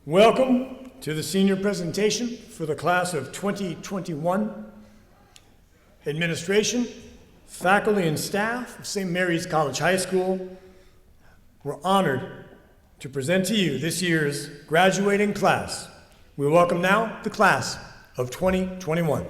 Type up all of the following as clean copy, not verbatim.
Welcome to the senior presentation for the class of 2021. Administration, faculty, and staff of St. Mary's College High School, we're honored to present to you this year's graduating class. We welcome now the class of 2021.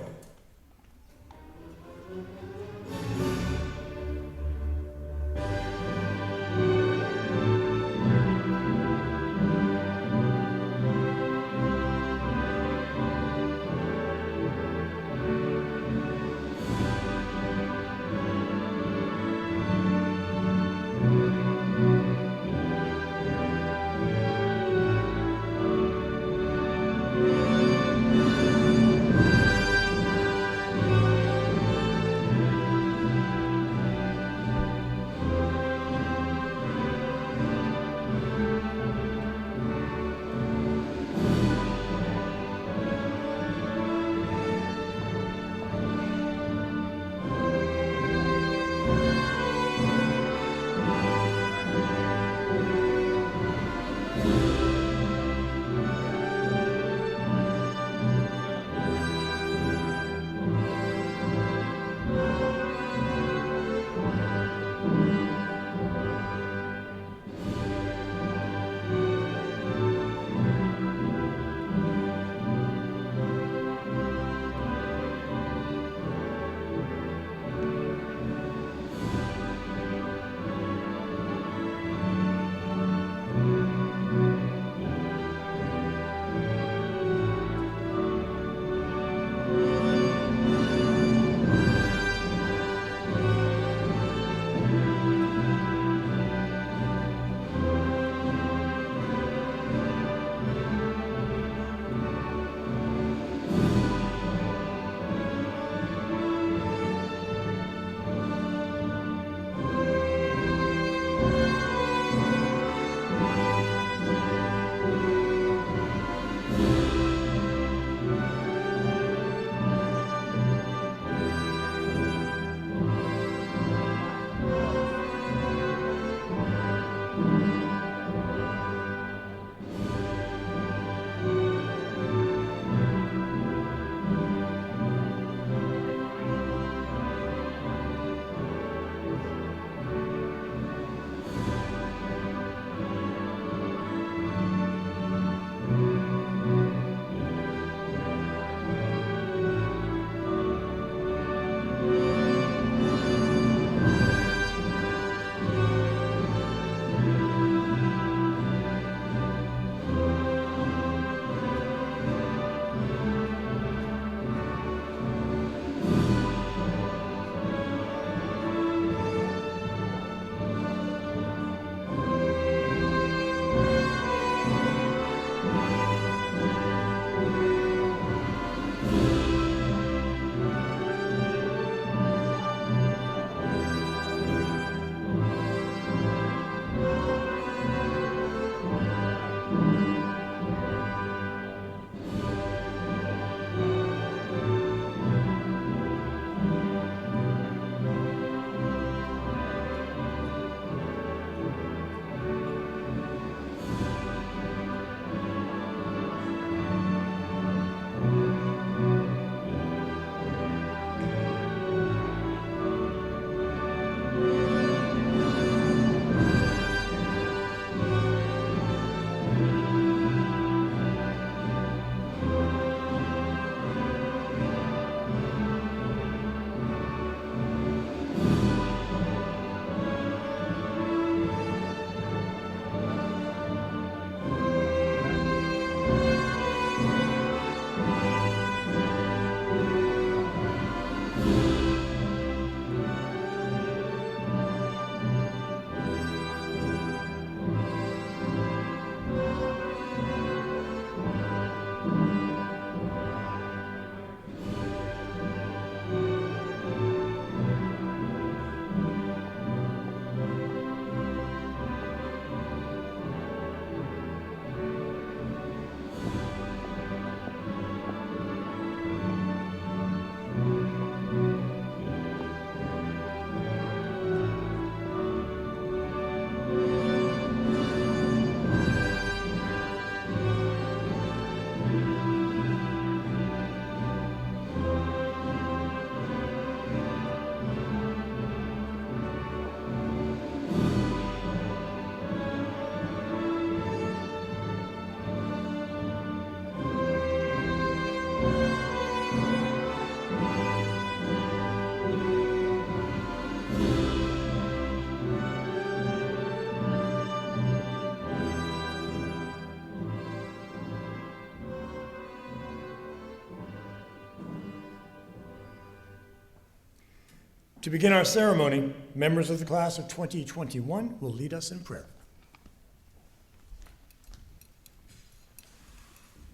To begin our ceremony, members of the class of 2021 will lead us in prayer.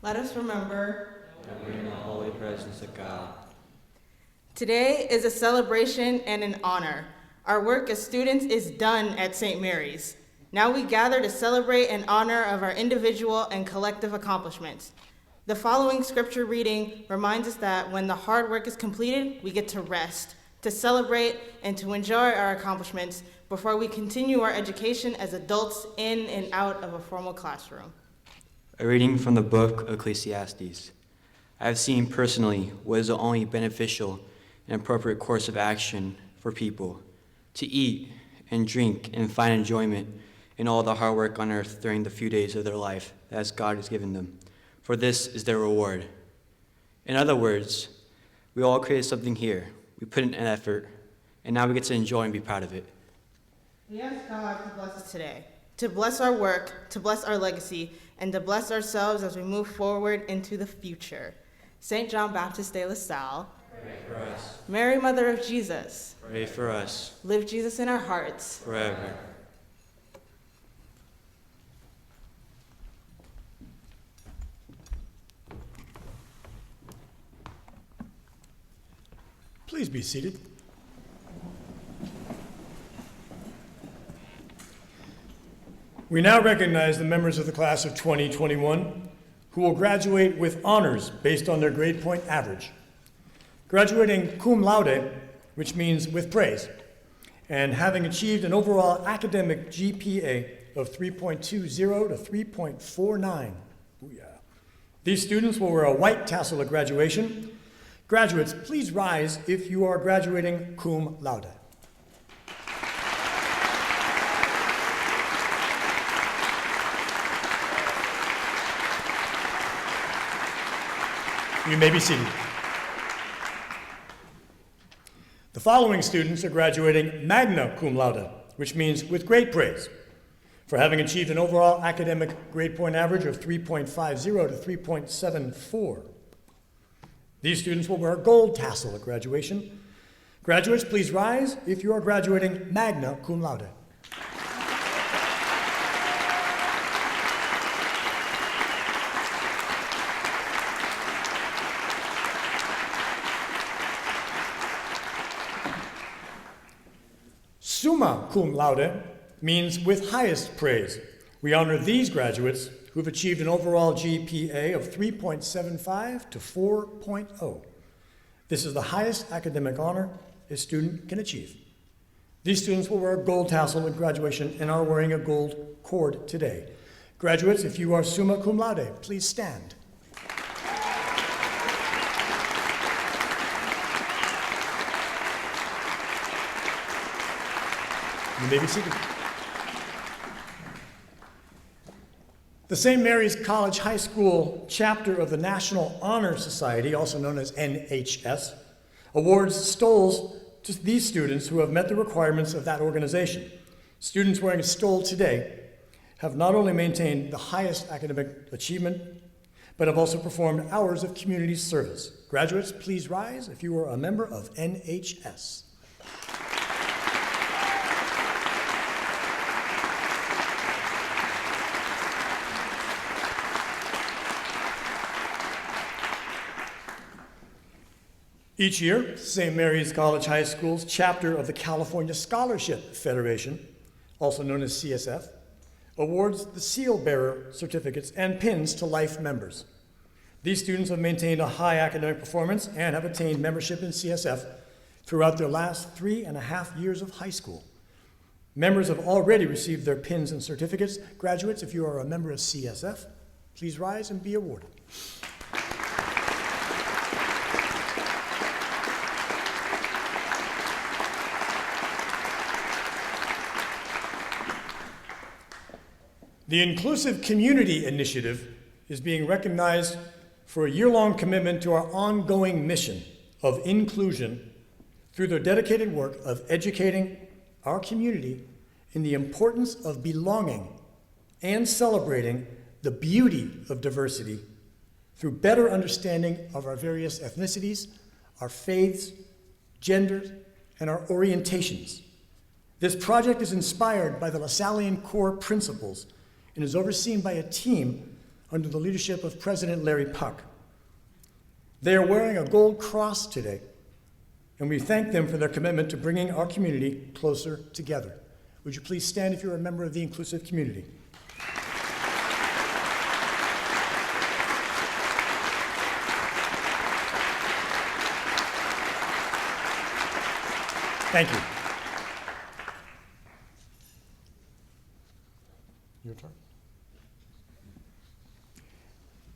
Let us remember that we are in the holy presence of God. Today is a celebration and an honor. Our work as students is done at St. Mary's. Now we gather to celebrate and honor of our individual and collective accomplishments. The following scripture reading reminds us that when the hard work is completed, we get to rest, to celebrate, and to enjoy our accomplishments before we continue our education as adults in and out of a formal classroom. A reading from the book of Ecclesiastes. I have seen personally what is the only beneficial and appropriate course of action for people: to eat and drink and find enjoyment in all the hard work on earth during the few days of their life as God has given them, for this is their reward. In other words, we all created something here. We put in an effort, and now we get to enjoy and be proud of it. We ask God to bless us today, to bless our work, to bless our legacy, and to bless ourselves as we move forward into the future. St. John Baptist de La Salle, Pray for us. Mary, Mother of Jesus, Pray for us. live Jesus in our hearts. Forever. Please be seated. We now recognize the members of the class of 2021 who will graduate with honors based on their grade point average. Graduating cum laude, which means with praise, and having achieved an overall academic GPA of 3.20 to 3.49. Booyah. These students will wear a white tassel at graduation. Graduates, please rise if you are graduating cum laude. You may be seated. The following students are graduating magna cum laude, which means with great praise, for having achieved an overall academic grade point average of 3.50 to 3.74. These students will wear a gold tassel at graduation. Graduates, please rise if you are graduating magna cum laude. Summa cum laude means with highest praise. We honor these graduates who've achieved an overall GPA of 3.75 to 4.0. This is the highest academic honor a student can achieve. These students will wear a gold tassel at graduation and are wearing a gold cord today. Graduates, if you are summa cum laude, please stand. You may be seated. The St. Mary's College High School chapter of the National Honor Society, also known as NHS, awards stoles to these students who have met the requirements of that organization. Students wearing a stole today have not only maintained the highest academic achievement, but have also performed hours of community service. Graduates, please rise if you are a member of NHS. Each year, St. Mary's College High School's chapter of the California Scholarship Federation, also known as CSF, awards the seal bearer certificates and pins to life members. These students have maintained a high academic performance and have attained membership in CSF throughout their last 3.5 years of high school. Members have already received their pins and certificates. Graduates, if you are a member of CSF, please rise and be awarded. The Inclusive Community Initiative is being recognized for a year-long commitment to our ongoing mission of inclusion through their dedicated work of educating our community in the importance of belonging and celebrating the beauty of diversity through better understanding of our various ethnicities, our faiths, genders, and our orientations. This project is inspired by the Lasallian core principles and is overseen by a team under the leadership of President Larry Puck. They are wearing a gold cross today, and we thank them for their commitment to bringing our community closer together. Would you please stand if you're a member of the inclusive community? Thank you. Your turn.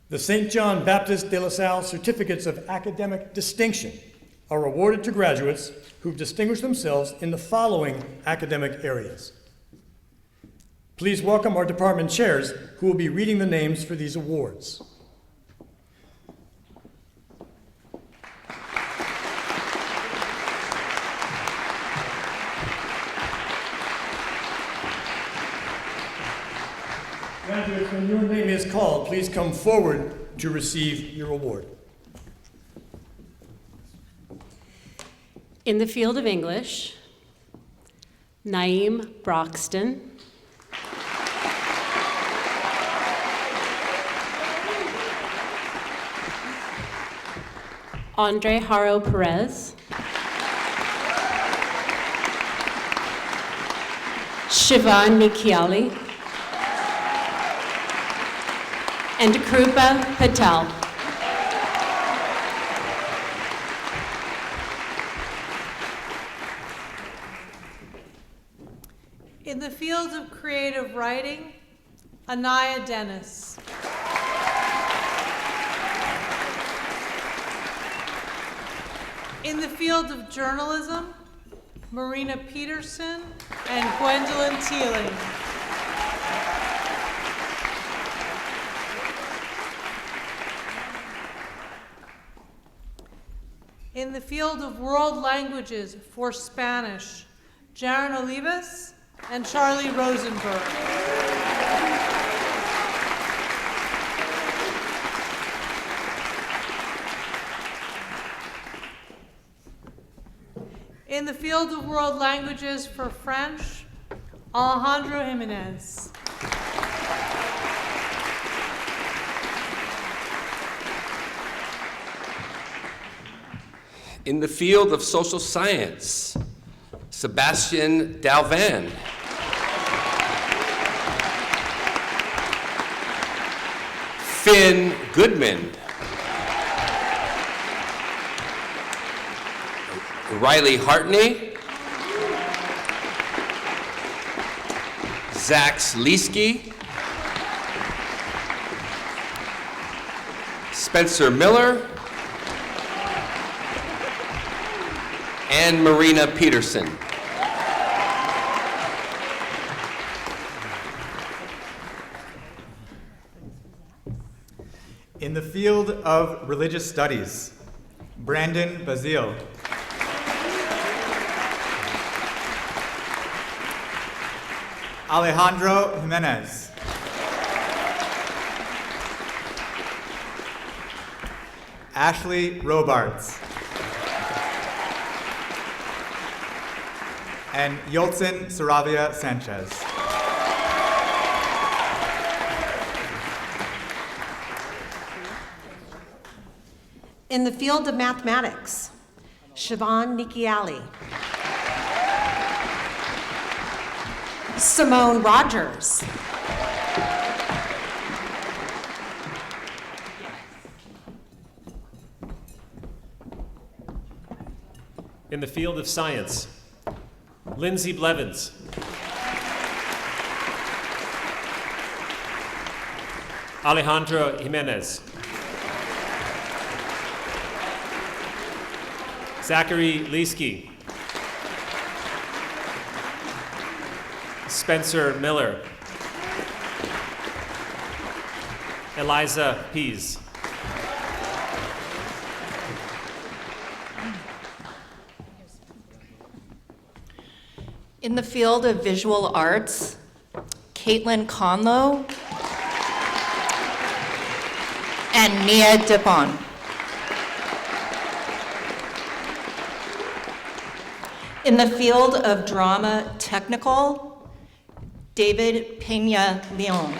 The St. John Baptist de La Salle Certificates of Academic Distinction are awarded to graduates who've distinguished themselves in the following academic areas. Please welcome our department chairs who will be reading the names for these awards. Graduates, when your name is called, please come forward to receive your award. In the field of English, Naeem Broxton. Andre Haro Perez. Shivan Nikiali. And Krupa Patel. In the field of creative writing, Anaya Dennis. In the field of journalism, Marina Peterson and Gwendolyn Teeling. In the field of world languages for Spanish, Jaron Olivas and Charlie Rosenberg. In the field of world languages for French, Alejandro Jimenez. In the field of social science, Sebastian Dalvan. Finn Goodman. Riley Hartney. Zach Leesky. Spencer Miller. And Marina Peterson. In the field of religious studies, Brandon Bazile. Alejandro Jimenez. Ashley Robards. And Yoltsin Saravia Sanchez. In the field of mathematics, Shivan Nikiali. Simone Rogers. In the field of science, Lindsay Blevins. Alejandro Jimenez. Zachary Leesky. Spencer Miller. Eliza Pease. In the field of visual arts, Caitlin Conlow and Nia Dipon. In the field of drama technical, David Peña Leon.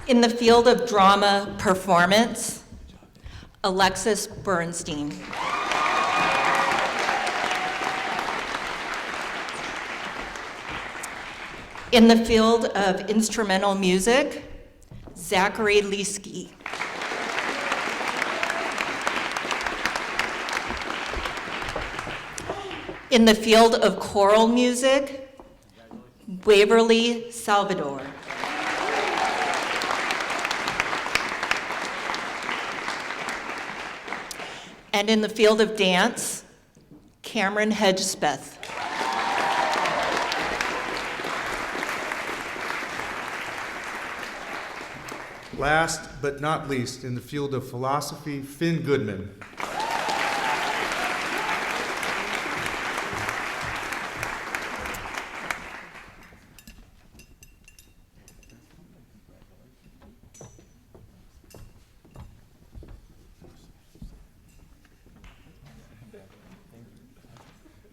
In the field of drama performance, Alexis Bernstein. In the field of instrumental music, Zachary Leesky. In the field of choral music, Waverly Salvador. And in the field of dance, Cameron Hedgespeth. Last but not least, in the field of philosophy, Finn Goodman.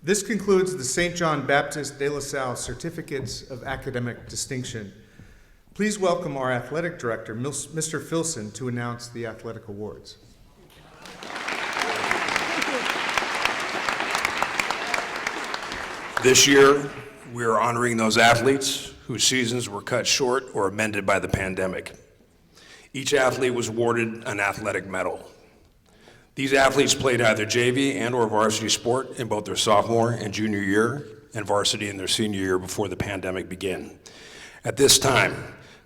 This concludes the St. John Baptist de La Salle Certificates of Academic Distinction. Please welcome our athletic director, Mr. Filson, to announce the athletic awards. This year, we are honoring those athletes whose seasons were cut short or amended by the pandemic. Each athlete was awarded an athletic medal. These athletes played either JV and or varsity sport in both their sophomore and junior year, and varsity in their senior year before the pandemic began. At this time,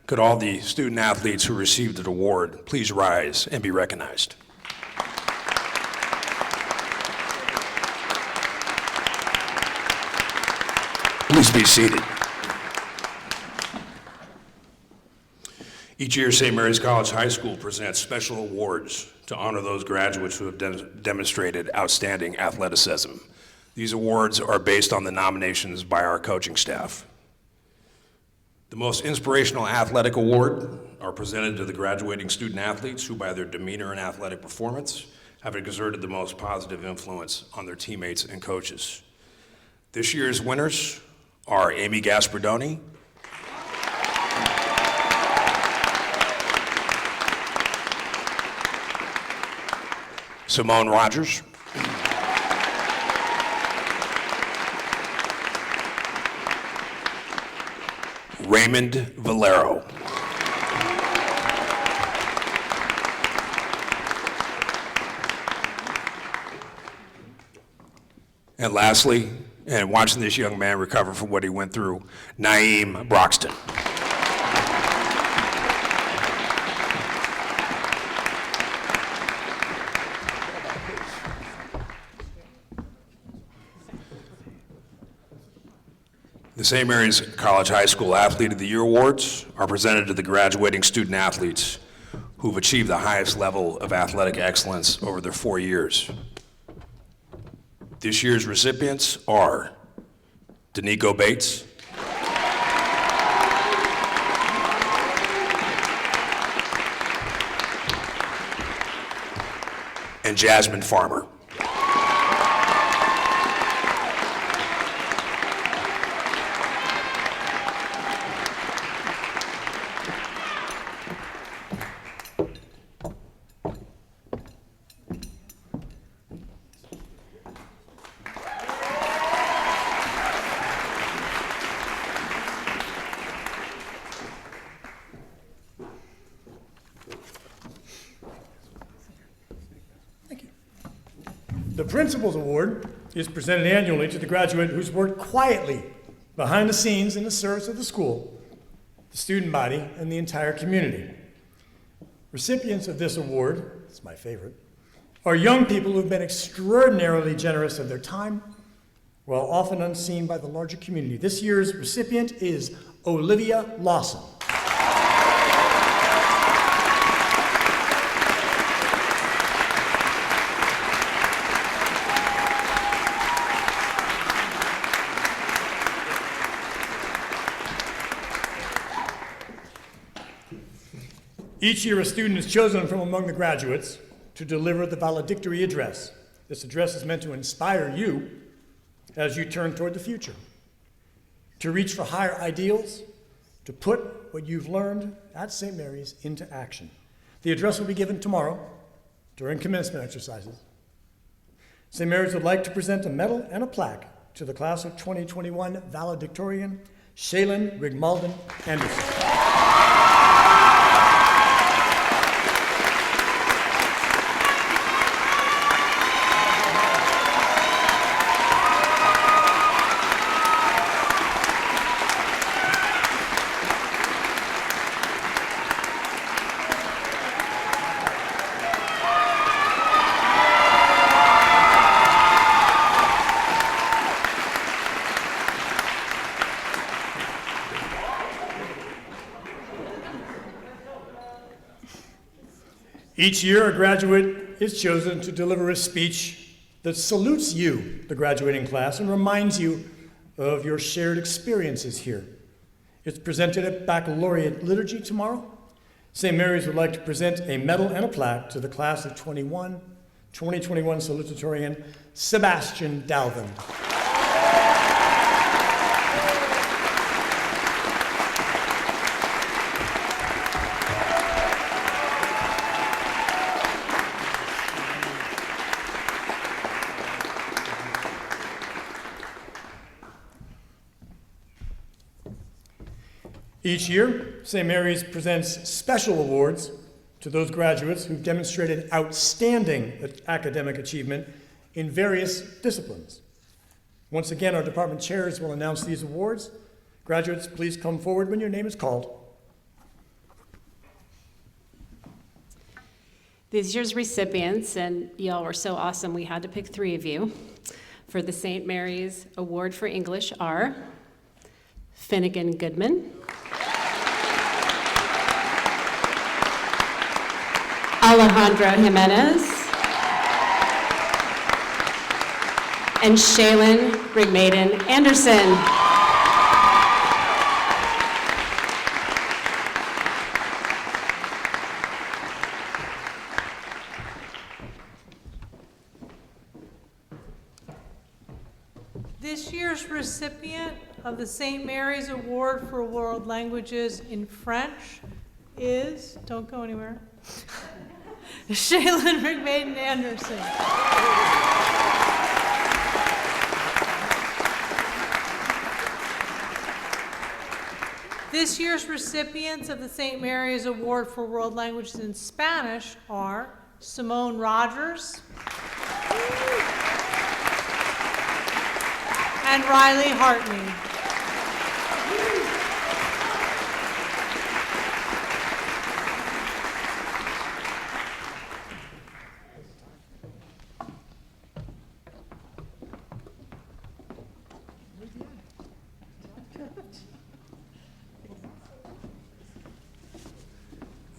could all the student athletes who received the award please rise and be recognized? Please be seated. Each year, St. Mary's College High School presents special awards to honor those graduates who have demonstrated outstanding athleticism. These awards are based on the nominations by our coaching staff. The most inspirational athletic award are presented to the graduating student athletes who, by their demeanor and athletic performance, have exerted the most positive influence on their teammates and coaches. This year's winners are Amy Gaspardoni, Simone Rogers, Raymond Valero, and lastly, and watching this young man recover from what he went through, Naeem Broxton. The St. Mary's College High School Athlete of the Year Awards are presented to the graduating student athletes who've achieved the highest level of athletic excellence over their 4 years. This year's recipients are Danico Bates, and Jasmine Farmer. The Principal's Award is presented annually to the graduate who's worked quietly behind the scenes in the service of the school, the student body, and the entire community. Recipients of this award, it's my favorite, are young people who've been extraordinarily generous of their time, while often unseen by the larger community. This year's recipient is Olivia Lawson. Each year, a student is chosen from among the graduates to deliver the valedictory address. This address is meant to inspire you as you turn toward the future, to reach for higher ideals, to put what you've learned at St. Mary's into action. The address will be given tomorrow during commencement exercises. St. Mary's would like to present a medal and a plaque to the class of 2021 valedictorian, Shaylin Rigmalden Anderson. Each year, a graduate is chosen to deliver a speech that salutes you, the graduating class, and reminds you of your shared experiences here. It's presented at Baccalaureate Liturgy tomorrow. St. Mary's would like to present a medal and a plaque to the class of 2021 salutatorian, Sebastian Dalvin. Each year, St. Mary's presents special awards to those graduates who've demonstrated outstanding academic achievement in various disciplines. Once again, our department chairs will announce these awards. Graduates, please come forward when your name is called. This year's recipients, and y'all were so awesome, we had to pick 3 of you, for the St. Mary's Award for English are Finnegan Goodman, Alejandro Jimenez, and Shaylin Rigmaden Anderson. This year's recipient of the St. Mary's Award for World Languages in French is, don't go anywhere, Shaylin Rigmaden Anderson. This year's recipients of the St. Mary's Award for World Languages in Spanish are Simone Rogers and Riley Hartney.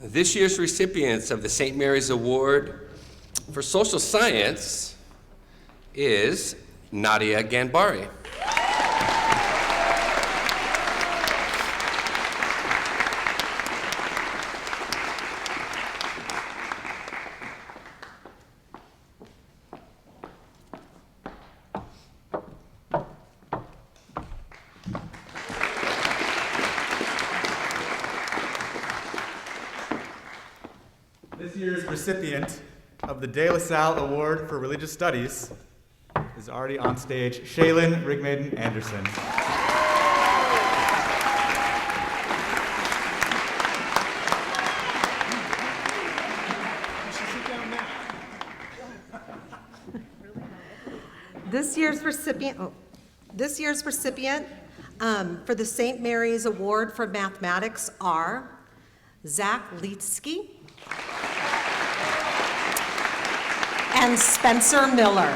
This year's recipients of the St. Mary's Award for Social Science is Nadia Ganbari. This year's recipient of the De La Salle Award for Religious Studies is already on stage, Shaylin Rigmaden Anderson. This year's recipient for the St. Mary's Award for Mathematics are Zach Leetsky and Spencer Miller.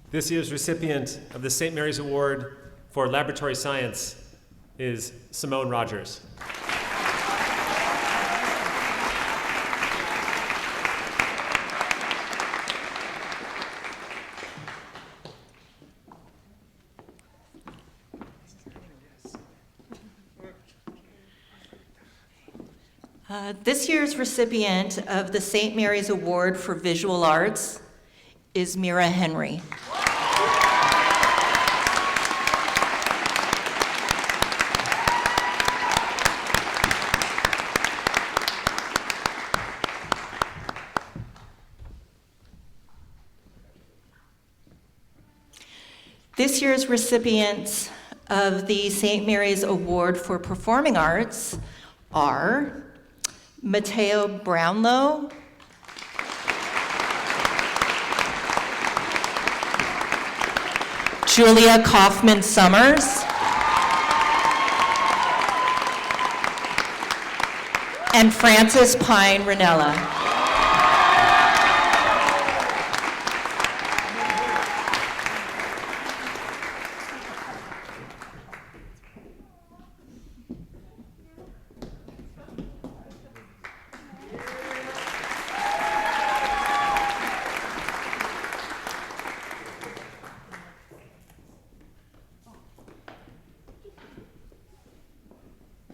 This year's recipient of the St. Mary's Award for Laboratory Science is Simone Rogers. This year's recipient of the St. Mary's Award for Visual Arts is Mira Henry. This year's recipients of the St. Mary's Award for Performing Arts are Mateo Brownlow, Julia Kaufman Summers, and Frances Pine Ranella.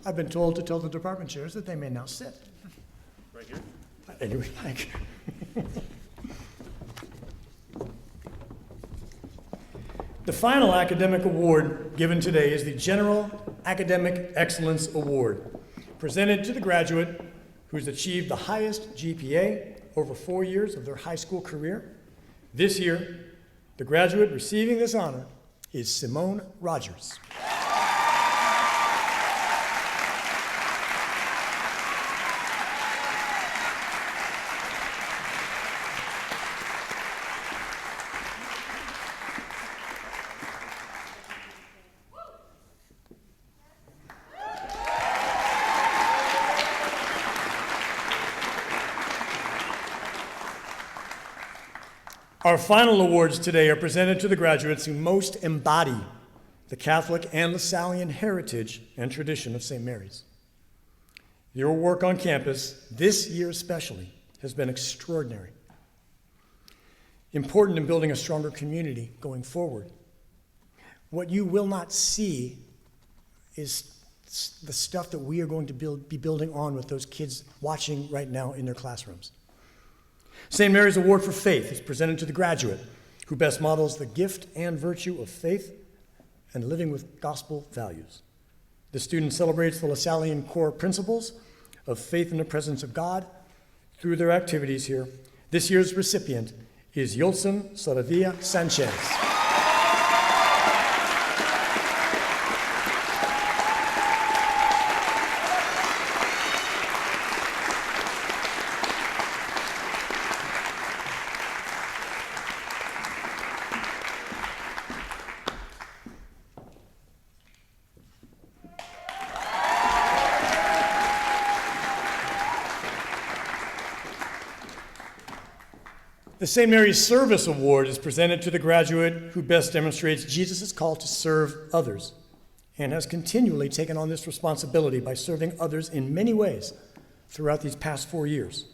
I've been told to tell the department chairs that they may now sit. Right here? Anyway, thank you. The final academic award given today is the General Academic Excellence Award, presented to the graduate who's achieved the highest GPA over 4 years of their high school career. This year, the graduate receiving this honor is Simone Rogers. Our final awards today are presented to the graduates who most embody the Catholic and Lasallian heritage and tradition of St. Mary's. Your work on campus, this year especially, has been extraordinary. Important in building a stronger community going forward. What you will not see is the stuff that we are going to be building on with those kids watching right now in their classrooms. St. Mary's Award for Faith is presented to the graduate who best models the gift and virtue of faith and living with gospel values. The student celebrates the Lasallian core principles of faith in the presence of God through their activities here. This year's recipient is Yolson Saravia Sanchez. The St. Mary's Service Award is presented to the graduate who best demonstrates Jesus' call to serve others and has continually taken on this responsibility by serving others in many ways throughout these past 4 years.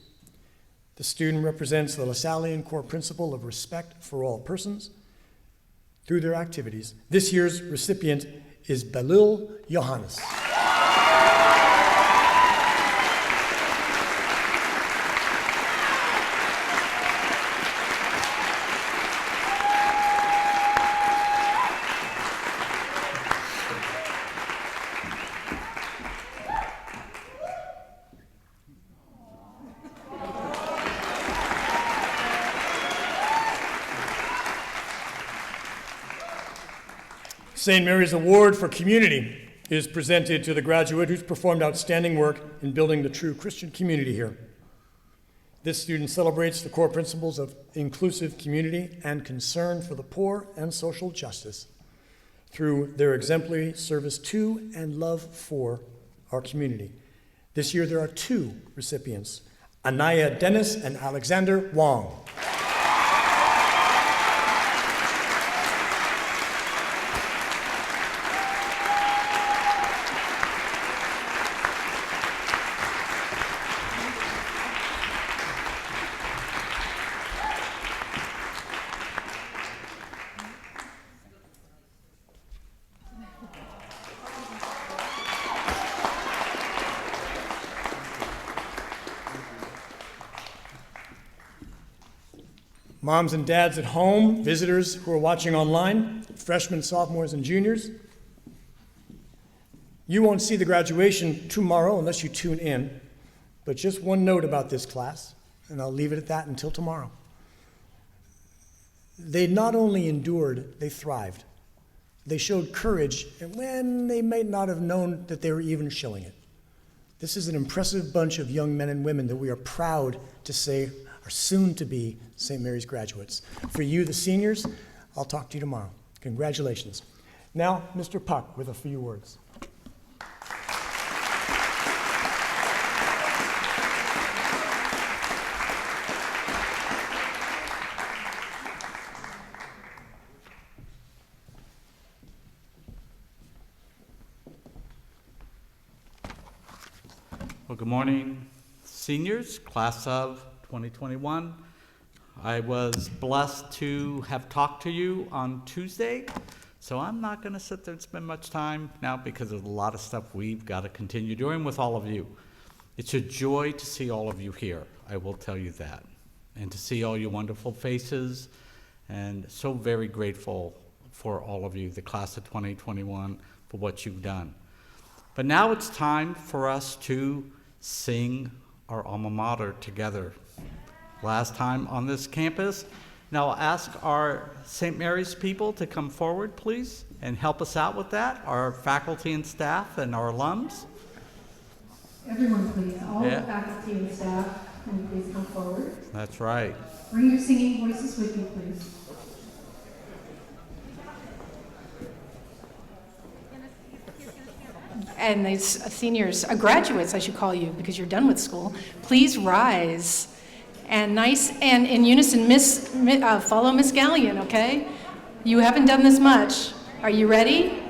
The student represents the Lasallian core principle of respect for all persons through their activities. This year's recipient is Belil Johannes. St. Mary's Award for Community is presented to the graduate who's performed outstanding work in building the true Christian community here. This student celebrates the core principles of inclusive community and concern for the poor and social justice through their exemplary service to and love for our community. This year there are 2 recipients, Anaya Dennis and Alexander Wong. moms and dads at home, visitors who are watching online, freshmen, sophomores, and juniors. You won't see the graduation tomorrow unless you tune in, but just one note about this class, and I'll leave it at that until tomorrow. They not only endured, they thrived. They showed courage, and when they may not have known that they were even showing it. This is an impressive bunch of young men and women that we are proud to say are soon to be St. Mary's graduates. For you, the seniors, I'll talk to you tomorrow. Congratulations. Now, Mr. Puck with a few words. Well, good morning, seniors, class of 2021. I was blessed to have talked to you on Tuesday, so I'm not going to sit there and spend much time now because there's a lot of stuff we've got to continue doing with all of you. It's a joy to see all of you here, I will tell you that, and to see all your wonderful faces, and so very grateful for all of you, the class of 2021, for what you've done. But now it's time for us to sing our alma mater together. Last time on this campus. Now I'll ask our St. Mary's people to come forward, please, and help us out with that, our faculty and staff and our alums. Everyone, please, all the faculty and staff, can you please come forward? That's right. Bring your singing voices with you, please. And these seniors, graduates, I should call you because you're done with school, please rise. And nice and in unison, follow Miss Gallion, okay? You haven't done this much. Are you ready?